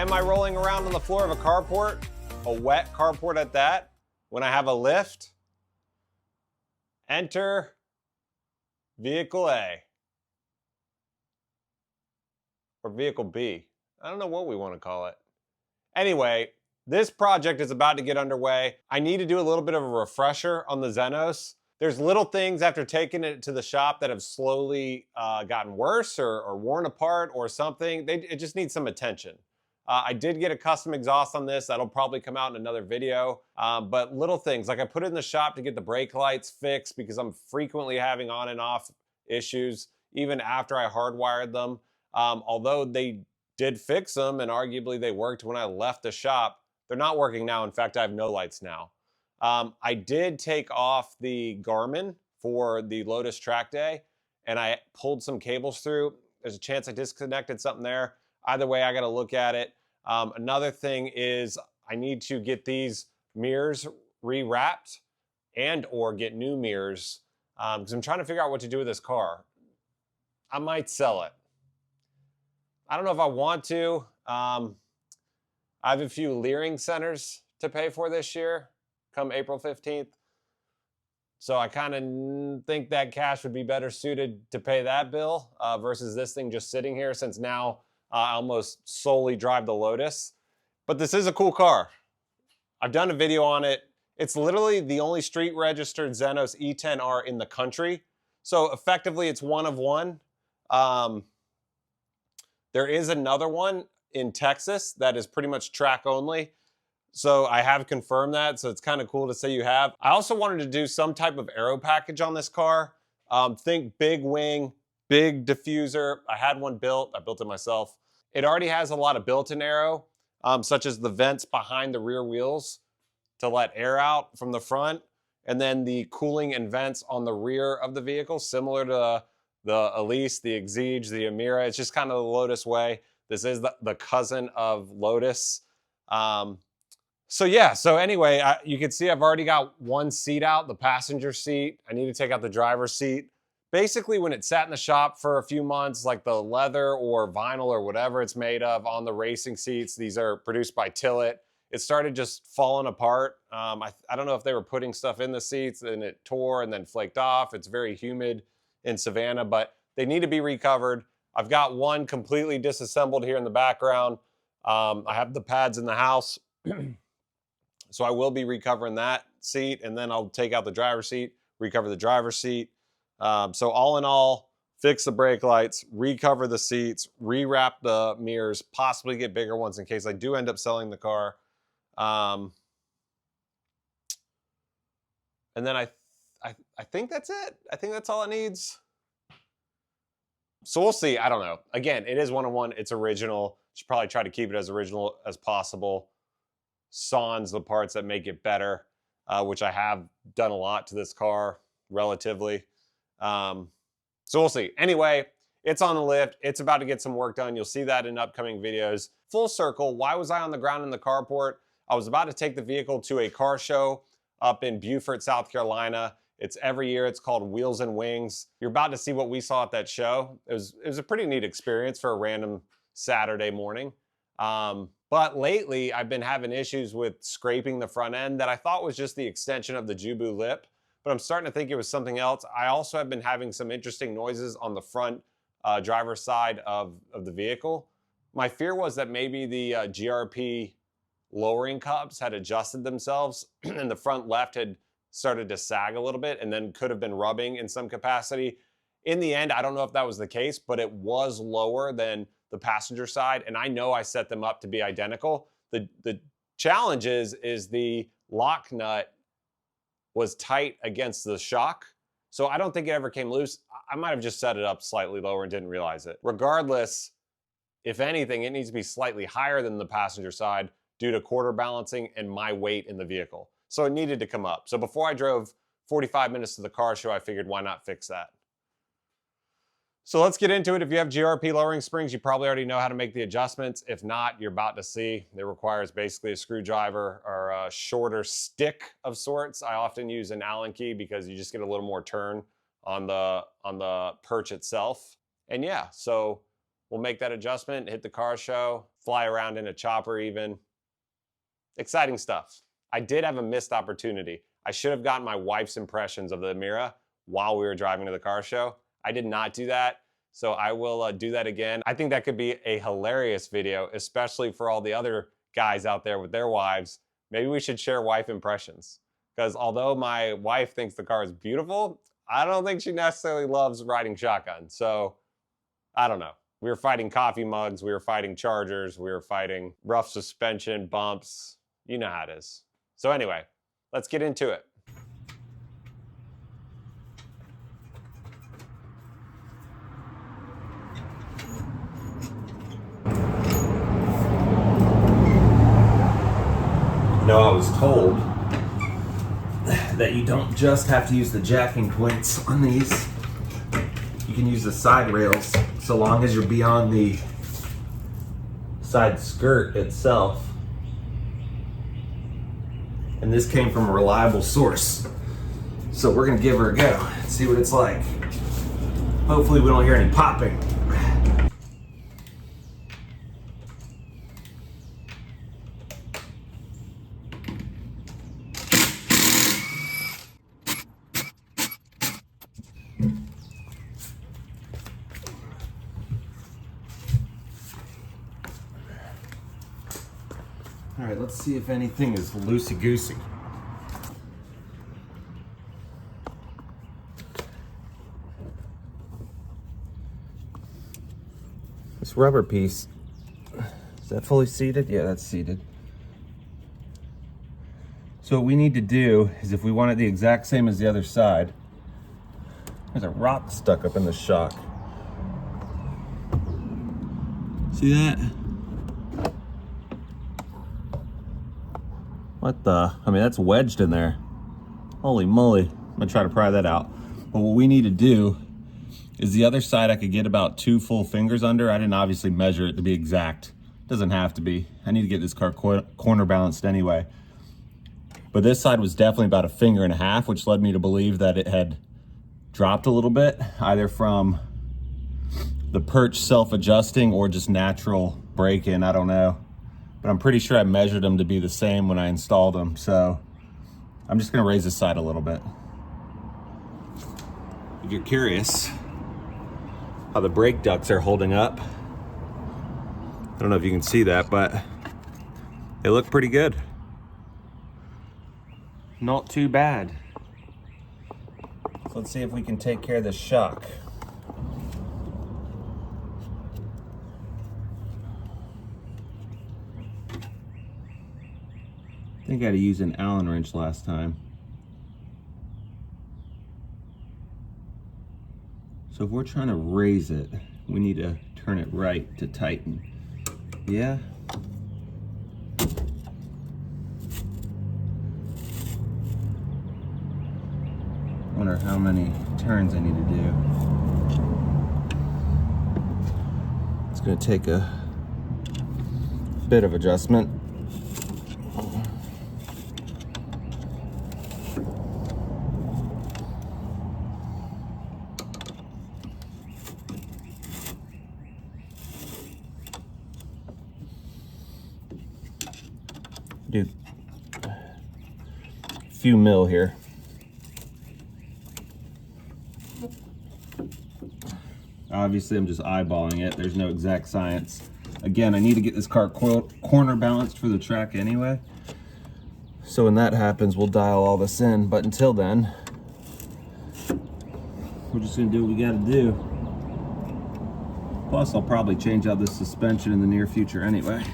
am I rolling around on the floor of a carport, a wet carport at that, when I have a lift? Enter vehicle A. Or vehicle B. I don't know what we want to call it. Anyway, this project is about to get underway. I need to do a little bit of a refresher on the Zenos. There's little things after taking it to the shop that have slowly gotten worse or worn apart or something. It just needs some attention. I did get a custom exhaust on this. That'll probably come out in another video. But little things, like I put it in the shop to get the brake lights fixed because I'm frequently having on and off issues, even after I hardwired them. Although they did fix them and arguably they worked when I left the shop, they're not working now. In fact, I have no lights now. I did take off the Garmin for the Lotus track day and I pulled some cables through. There's a chance I disconnected something there. Either way, I got to look at it. Another thing is I need to get these mirrors rewrapped and or get new mirrors because I'm trying to figure out what to do with this car. I might sell it. I don't know if I want to. I have a few Leering centers to pay for this year come April 15th. So I kind of think that cash would be better suited to pay that bill versus this thing just sitting here, since now I almost solely drive the Lotus. But this is a cool car. I've done a video on it. It's literally the only street registered Zenos E10R in the country. So effectively it's one of one. There is another one in Texas that is pretty much track only. So I have confirmed that, so it's kind of cool to say you have. I also wanted to do some type of aero package on this car. Think big wing, big diffuser. I had one built, I built it myself. It already has a lot of built-in aero, such as the vents behind the rear wheels to let air out from the front, and then the cooling and vents on the rear of the vehicle, similar to the Elise, the Exige, the Emira. It's just kind of the Lotus way. This is the cousin of Lotus. So yeah, so anyway, you can see I've already got one seat out, the passenger seat. I need to take out the driver's seat. Basically, when it sat in the shop for a few months, like the leather or vinyl or whatever it's made of on the racing seats, these are produced by Tillet, it started just falling apart. I don't know if they were putting stuff in the seats and it tore and then flaked off. It's very humid in Savannah, but they need to be recovered. I've got one completely disassembled here in the background. I have the pads in the house. So I will be recovering that seat, and then I'll take out the driver's seat, recover the driver's seat. So all in all, fix the brake lights, recover the seats, rewrap the mirrors, possibly get bigger ones in case I do end up selling the car. And then I think that's it. I think that's all it needs. So we'll see. I don't know. Again, it is one-on-one. It's original. Should probably try to keep it as original as possible. Sans the parts that make it better, which I have done a lot to this car relatively. So we'll see. Anyway, it's on the lift. It's about to get some work done. You'll see that in upcoming videos. Full circle, why was I on the ground in the carport? I was about to take the vehicle to a car show up in Beaufort, South Carolina. It's every year. It's called Wheels and Wings. You're about to see what we saw at that show. It was a pretty neat experience for a random Saturday morning. But lately, I've been having issues with scraping the front end that I thought was just the extension of the Jubu lip, but I'm starting to think it was something else. I also have been having some interesting noises on the front driver's side of the vehicle. My fear was that maybe the GRP lowering cups had adjusted themselves and the front left had started to sag a little bit and then could have been rubbing in some capacity. In the end, I don't know if that was the case, but it was lower than the passenger side, and I know I set them up to be identical. The challenge is the lock nut was tight against the shock, so I don't think it ever came loose. I might have just set it up slightly lower and didn't realize it. Regardless, if anything, it needs to be slightly higher than the passenger side due to quarter balancing and my weight in the vehicle. So it needed to come up. So before I drove 45 minutes to the car show, I figured why not fix that? So let's get into it. If you have GRP lowering springs, you probably already know how to make the adjustments. If not, you're about to see. It requires basically a screwdriver or a shorter stick of sorts. I often use an Allen key because you just get a little more turn on the perch itself. And yeah, so we'll make that adjustment, hit the car show. fly around in a chopper even. Exciting stuff. I did have a missed opportunity. I should have gotten my wife's impressions of the Emira while we were driving to the car show. I did not do that, so I will do that again. I think that could be a hilarious video, especially for all the other guys out there with their wives. Maybe we should share wife impressions, because although my wife thinks the car is beautiful, I don't think she necessarily loves riding shotgun. So I don't know. We were fighting coffee mugs, we were fighting chargers, we were fighting rough suspension, bumps. You know how it is. So anyway, let's get into it. You know, I was told that you don't just have to use the jacking points on these. You can use the side rails so long as you're beyond the side skirt itself. And this came from a reliable source. So we're gonna give her a go and see what it's like. Hopefully we don't hear any popping. All right, let's see if anything is loosey-goosey. This rubber piece, is that fully seated? Yeah, that's seated. So what we need to do is, if we want it the exact same as the other side, there's a rock stuck up in the shock. See that? What the? I mean, that's wedged in there. Holy moly. I'm gonna try to pry that out. But what we need to do is, the other side I could get about 2 full fingers under. I didn't obviously measure it to be exact. Doesn't have to be. I need to get this car corner balanced anyway. But this side was definitely about 1.5 fingers, which led me to believe that it had dropped a little bit, either from the perch self-adjusting or just natural break-in, I don't know. But I'm pretty sure I measured them to be the same when I installed them. So I'm just gonna raise this side a little bit. If you're curious how the brake ducts are holding up, I don't know if you can see that, but they look pretty good. Not too bad. So let's see if we can take care of this shock. I think I had to use an Allen wrench last time. So if we're trying to raise it, we need to turn it right to tighten. Yeah. Wonder how many turns I need to do. It's gonna take a bit of adjustment. Do a few mil here. Obviously, I'm just eyeballing it. There's no exact science. Again, I need to get this car corner balanced for the track anyway. So when that happens, we'll dial all this in. But until then, we're just gonna do what we gotta do. Plus, I'll probably change out this suspension in the near future anyway.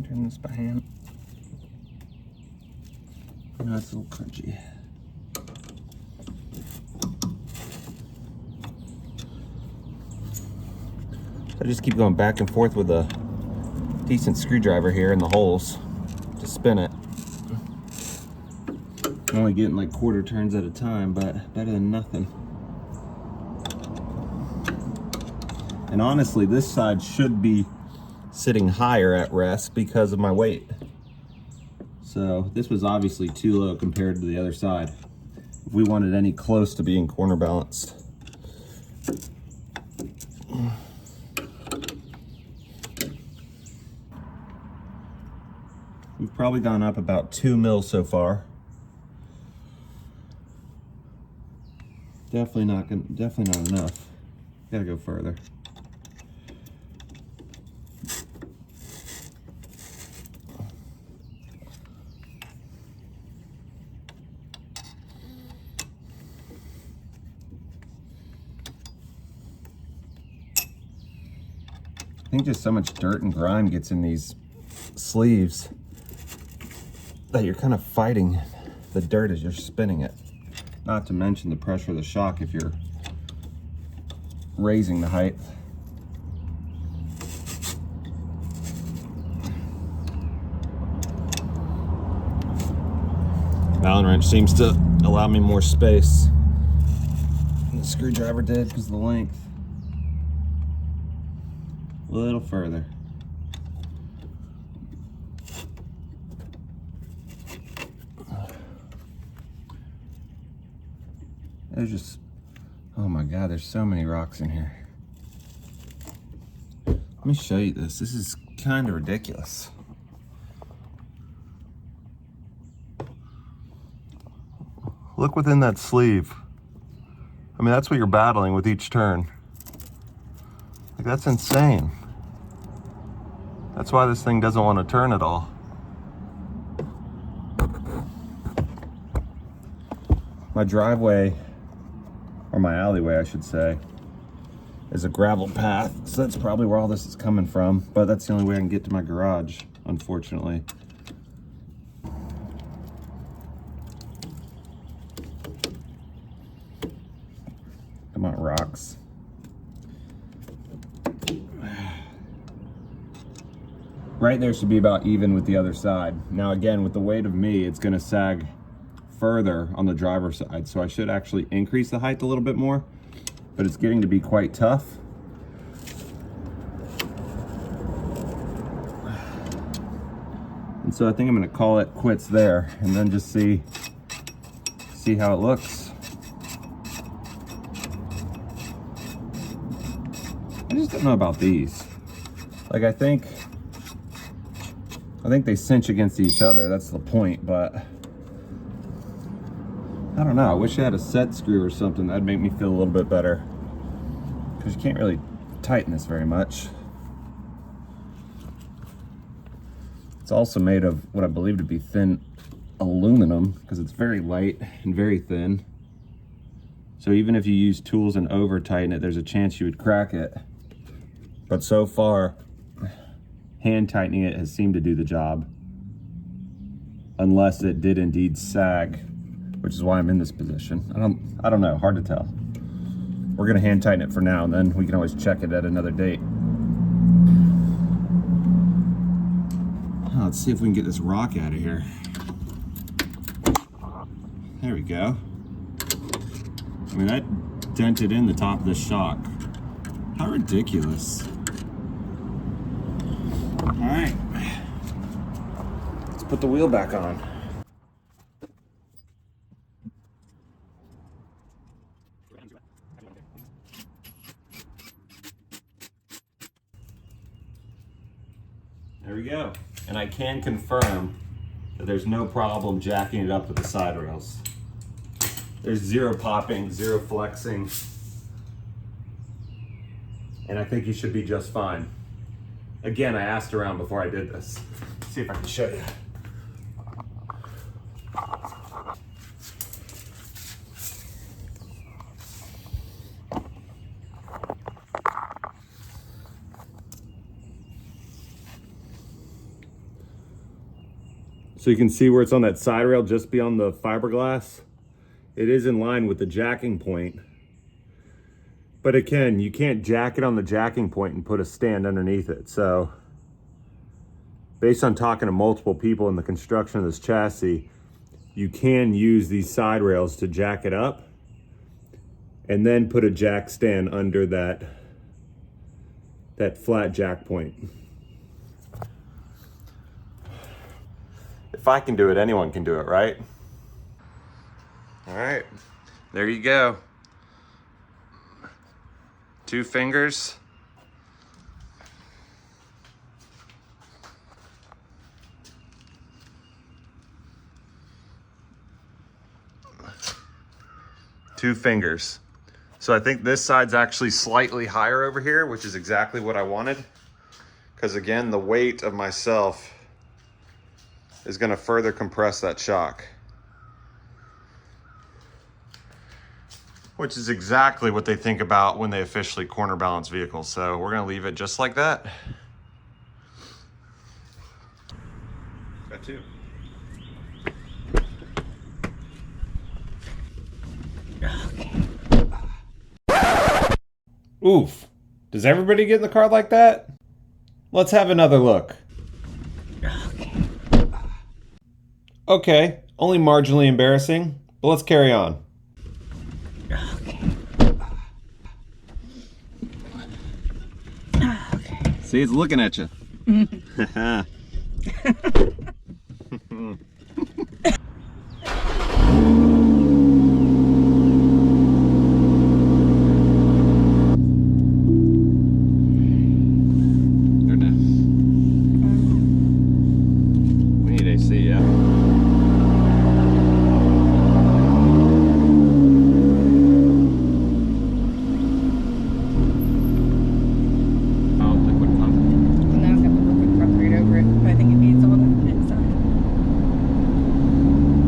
Turn this by hand. No, it's a little crunchy. So I just keep going back and forth with a decent screwdriver here in the holes to spin it. I'm only getting like 1/4 turns at a time, but better than nothing. And honestly, this side should be sitting higher at rest because of my weight. So this was obviously too low compared to the other side. If we wanted any close to being corner balanced. We've probably gone up about 2 mils so far. Definitely not enough. Gotta go further. I think just so much dirt and grime gets in these sleeves that you're kind of fighting the dirt as you're spinning it. Not to mention the pressure of the shock if you're raising the height. Allen wrench seems to allow me more space than the screwdriver did because of the length. A little further. There's just, oh my God, there's so many rocks in here. Let me show you this. This is kind of ridiculous. Look within that sleeve. I mean, that's what you're battling with each turn. Like, that's insane. That's why this thing doesn't want to turn at all. My driveway, or my alleyway, I should say, is a gravel path, so that's probably where all this is coming from, but that's the only way I can get to my garage, unfortunately. Come on, rocks. Right there should be about even with the other side. Now again, with the weight of me, it's gonna sag further on the driver's side, so I should actually increase the height a little bit more, but it's getting to be quite tough. And so I think I'm gonna call it quits there and then just see how it looks. I just don't know about these. Like, I think they cinch against each other, that's the point, but I don't know. I wish I had a set screw or something. That'd make me feel a little bit better, because you can't really tighten this very much. It's also made of what I believe to be thin aluminum, because it's very light and very thin. So even if you use tools and over tighten it, there's a chance you would crack it. But so far, hand tightening it has seemed to do the job, unless it did indeed sag, which is why I'm in this position. I don't know, hard to tell. We're gonna hand tighten it for now, and then we can always check it at another date. Let's see if we can get this rock out of here. There we go. I mean, that dented in the top of this shock. How ridiculous. All right, let's put the wheel back on. There we go. And I can confirm that there's no problem jacking it up with the side rails. There's zero popping, zero flexing. And I think you should be just fine. Again, I asked around before I did this. Let's see if I can show you. So you can see where it's on that side rail just beyond the fiberglass. It is in line with the jacking point. But again, you can't jack it on the jacking point and put a stand underneath it. So based on talking to multiple people in the construction of this chassis, you can use these side rails to jack it up and then put a jack stand under that flat jack point. If I can do it, anyone can do it, right? All right, there you go. 2 fingers. Two fingers. So I think this side's actually slightly higher over here, which is exactly what I wanted. Because again, the weight of myself is gonna further compress that shock. Which is exactly what they think about when they officially corner balance vehicles. So we're gonna leave it just like that. Got 2. Oof. Does everybody get in the car like that? Let's have another look. Okay, only marginally embarrassing, but let's carry on. See, it's looking at you.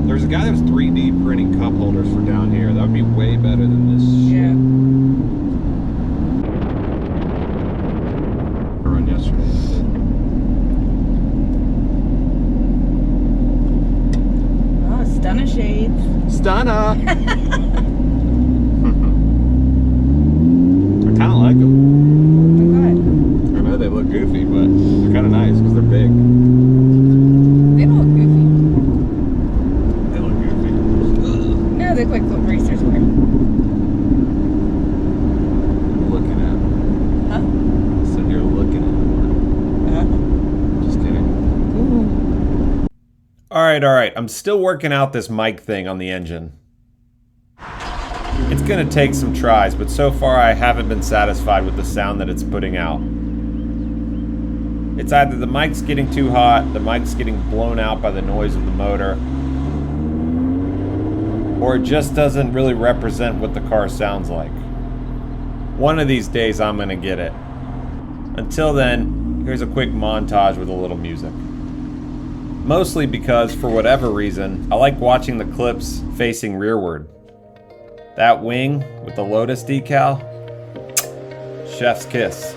There's a guy that was 3D printing cup holders for down here. That would be way better than this shit. I run yesterday. Oh, stunner shades. Stunner! I kind of like them. Oh, I know they look goofy, but they're kind of nice because they're big. they don't look goofy. They look goofy. No, they look like what racers wear. Looking at them. Huh? I said you're looking at them. Just kidding. Ooh. All right. I'm still working out this mic thing on the engine. It's gonna take some tries, but so far I haven't been satisfied with the sound that it's putting out. It's either the mic's getting too hot, the mic's getting blown out by the noise of the motor, or it just doesn't really represent what the car sounds like. One of these days I'm gonna get it. Until then, here's a quick montage with a little music. Mostly because, for whatever reason, I like watching the clips facing rearward. That wing with the Lotus decal, chef's kiss.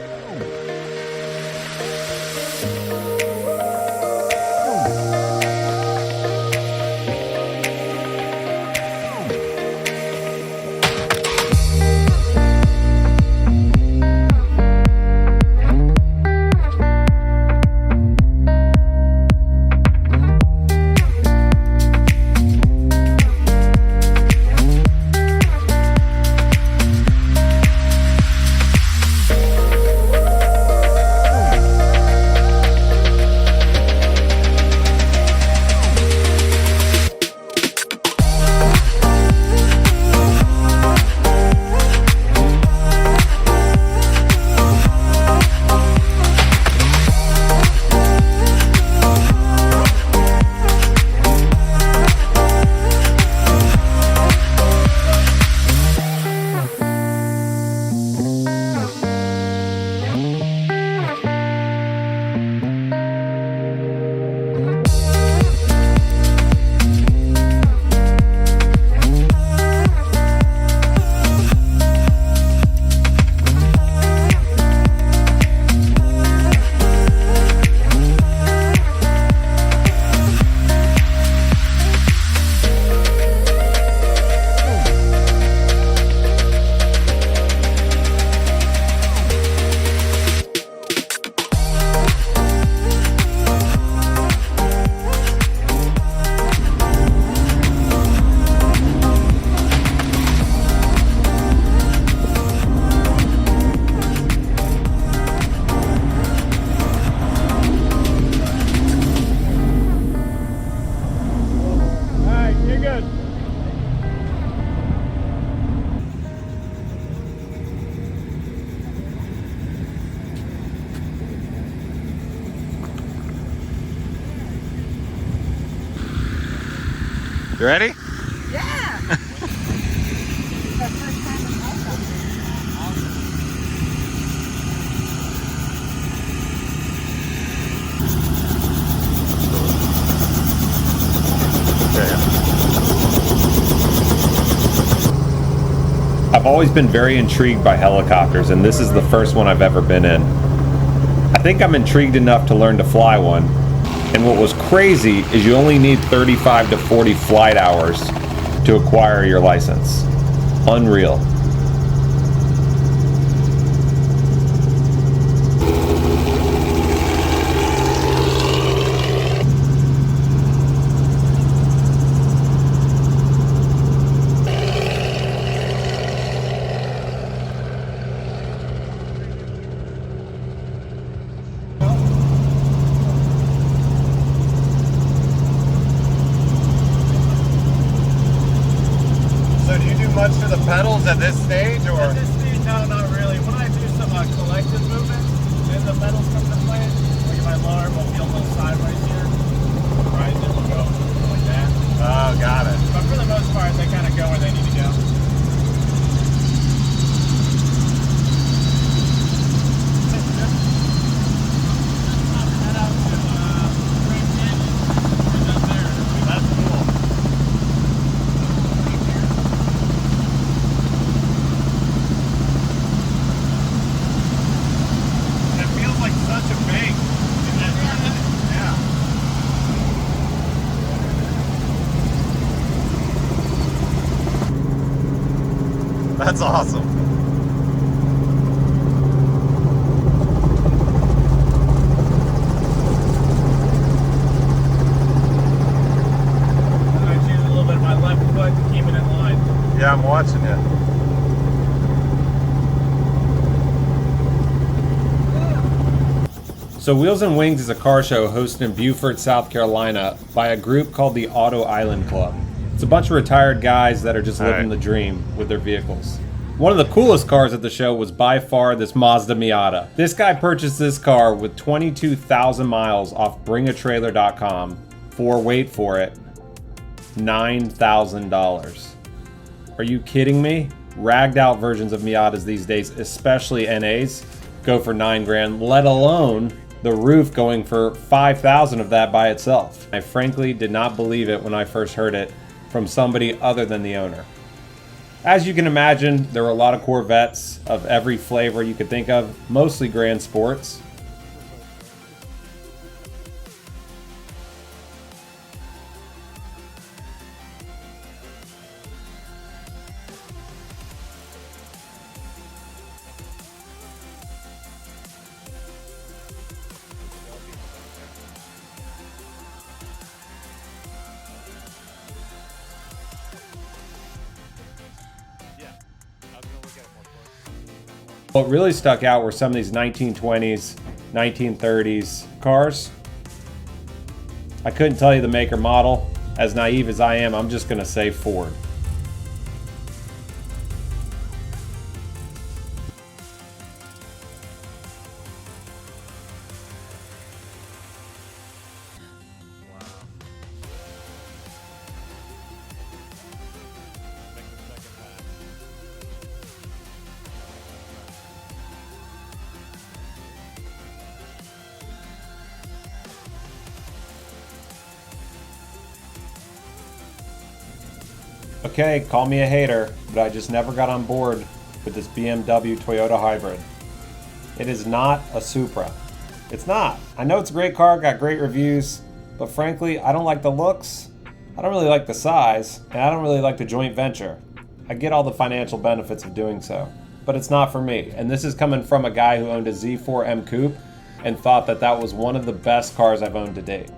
You ready? Yeah. It's our first time in helicopter. I've always been very intrigued by helicopters, and this is the first one I've ever been in. I think I'm intrigued enough to learn to fly one. And what was crazy is you only need 35 to 40 flight hours to acquire your license. Unreal. So do you do much to the pedals at this stage, or? At this stage, no, not really. When I do some collective movements, then the pedals come into play. Like if I lower, we'll feel a little sideways here. Right, then we'll go like that. Oh, got it. But for the most part, they kind of go where they need to go. That's cool. It feels like such a bank. Yeah. That's awesome. I choose a little bit of my left foot to keep it in line. Yeah, I'm watching it. So Wheels and Wings is a car show hosted in Beaufort, South Carolina by a group called the Auto Island Club. It's a bunch of retired guys that are just living the dream with their vehicles. One of the coolest cars at the show was by far this Mazda Miata. This guy purchased this car with 22,000 miles off bringatrailer.com for, wait for it, $9,000. Are you kidding me? Ragged out versions of Miatas these days, especially NAs, go for $9,000, let alone the roof going for $5,000 of that by itself. I frankly did not believe it when I first heard it from somebody other than the owner. As you can imagine, there were a lot of Corvettes of every flavor you could think of, mostly Grand Sports. What really stuck out were some of these 1920s, 1930s cars. I couldn't tell you the make or model. As naive as I am, I'm just gonna say Ford. Okay, call me a hater, but I just never got on board with this BMW Toyota hybrid. It is not a Supra. It's not. I know it's a great car, got great reviews, but frankly, I don't like the looks, I don't really like the size, and I don't really like the joint venture. I get all the financial benefits of doing so, but it's not for me. And this is coming from a guy who owned a Z4M Coupe and thought that that was one of the best cars I've owned to date.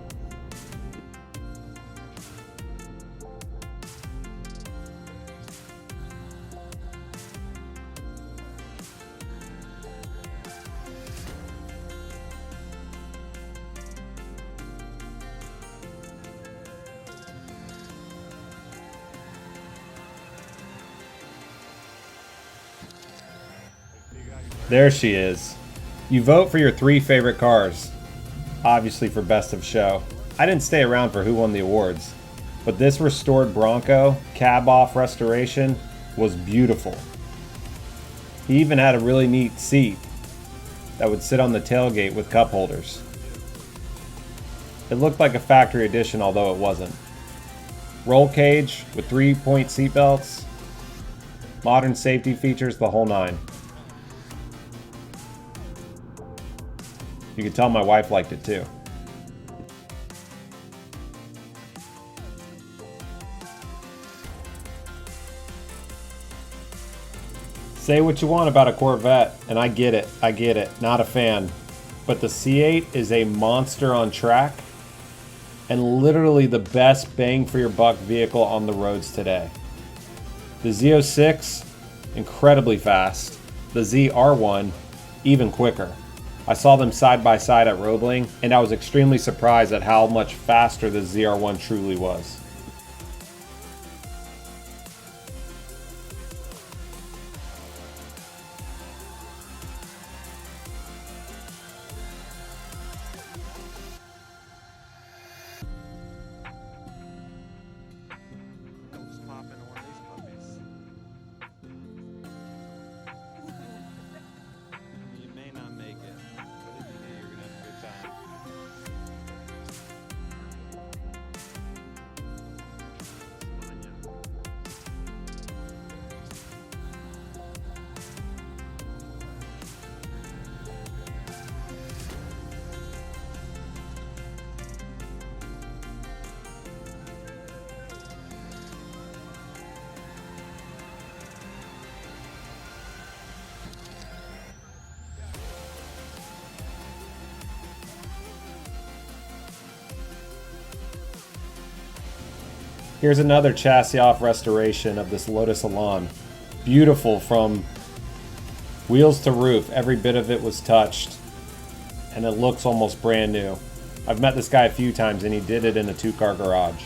There she is. You vote for your 3 favorite cars, obviously for best of show. I didn't stay around for who won the awards. but this restored Bronco cab off restoration was beautiful. He even had a really neat seat that would sit on the tailgate with cup holders. It looked like a factory edition, although it wasn't. Roll cage with 3-point seatbelts, modern safety features, the whole nine. You could tell my wife liked it too. Say what you want about a Corvette, and I get it, not a fan. But the C8 is a monster on track, and literally the best bang for your buck vehicle on the roads today. The Z06, incredibly fast. The ZR1, even quicker. I saw them side by side at Roebling, and I was extremely surprised at how much faster the ZR1 truly was. Here's another chassis off restoration of this Lotus Elan. Beautiful from wheels to roof. Every bit of it was touched, and it looks almost brand new. I've met this guy a few times, and he did it in a 2-car garage.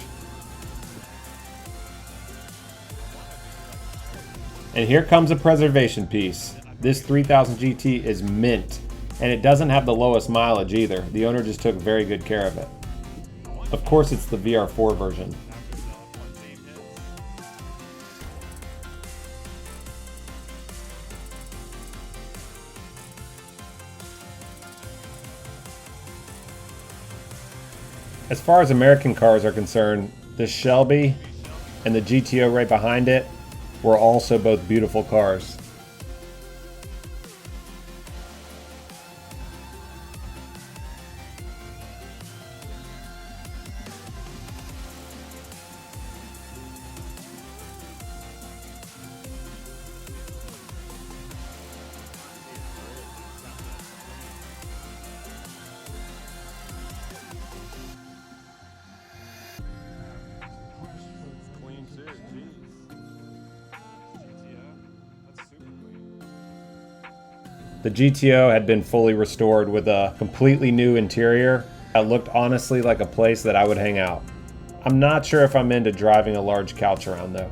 And here comes a preservation piece. This 3000 GT is mint, and it doesn't have the lowest mileage either. The owner just took very good care of it. Of course, it's the VR4 version. As far as American cars are concerned, the Shelby and the GTO right behind it were also both beautiful cars. The GTO had been fully restored with a completely new interior that looked honestly like a place that I would hang out. I'm not sure if I'm into driving a large couch around though.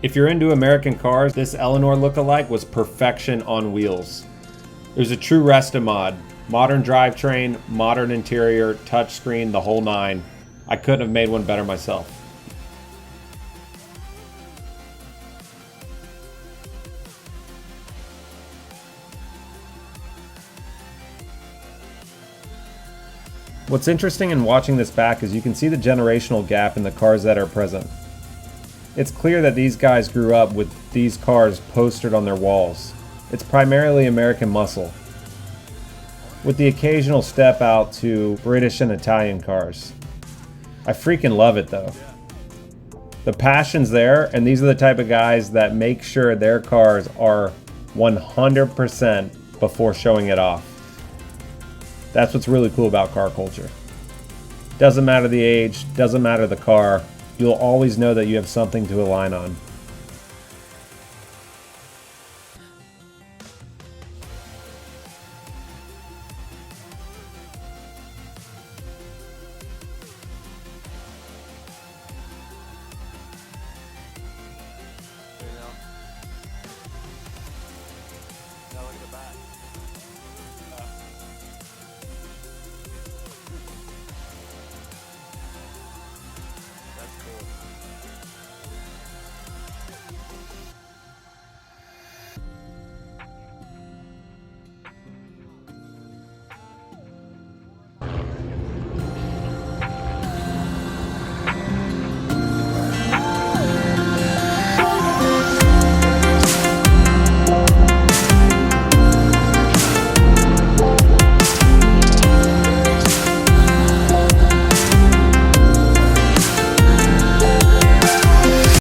If you're into American cars, this Eleanor lookalike was perfection on wheels. It was a true Resta mod. Modern drivetrain, modern interior, touchscreen, the whole nine. I couldn't have made one better myself. What's interesting in watching this back is you can see the generational gap in the cars that are present. It's clear that these guys grew up with these cars postered on their walls. It's primarily American muscle, with the occasional step out to British and Italian cars. I freaking love it though. The passion's there, and these are the type of guys that make sure their cars are 100% before showing it off. That's what's really cool about car culture. Doesn't matter the age, doesn't matter the car, you'll always know that you have something to align on.